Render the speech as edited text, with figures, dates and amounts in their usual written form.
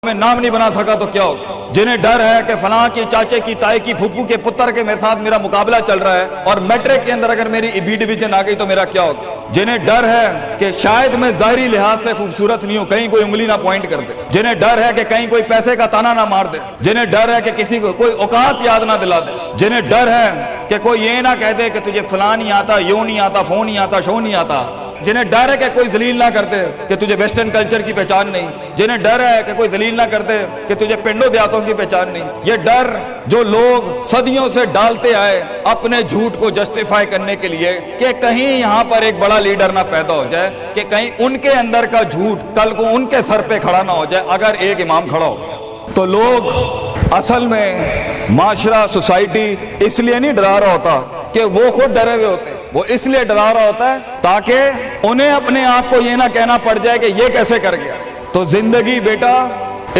में नाम नहीं बना सका तो क्या होगा। जिन्हें डर है कि फलां की चाचे की ताई की फूफू के पुत्र के मेरे साथ मेरा मुकाबला चल रहा है और मैट्रिक के अंदर अगर मेरी बी डिवीजन आ गई तो मेरा क्या होगा। जिन्हें डर है कि शायद मैं ज़ाहिरी लिहाज से खूबसूरत नहीं हूं, कहीं कोई उंगली ना पॉइंट कर दे। जिन्हें डर है कि कहीं कोई पैसे का ताना ना मार दे। जिन्हें डर है कि किसी को कोई औकात याद ना दिला दे। जिन्हें डर है कि कोई ये ना कह दे कि तुझे फलां नहीं आता, यूं नहीं आता, फोन नहीं आता, शो नहीं आता। जिन्हें डर है कि कोई जलील ना करते कि तुझे वेस्टर्न कल्चर की पहचान नहीं। जिन्हें डर है कि कोई जलील ना करते कि तुझे पिंडों देहातों की पहचान नहीं। ये डर जो लोग सदियों से डालते आए अपने झूठ को जस्टिफाई करने के लिए कि कहीं यहाँ पर एक बड़ा लीडर ना पैदा हो जाए, कि कहीं उनके अंदर का झूठ कल को उनके सर पे खड़ा ना हो जाए अगर एक इमाम खड़ा हो गया। तो लोग असल में माशरा सोसाइटी इसलिए नहीं डरा रहा होता कि वो खुद डरे हुए होते, वो इसलिए डरा रहा होता है ताकि उन्हें अपने आप को ये ना कहना पड़ जाए कि ये कैसे कर गया। तो जिंदगी बेटा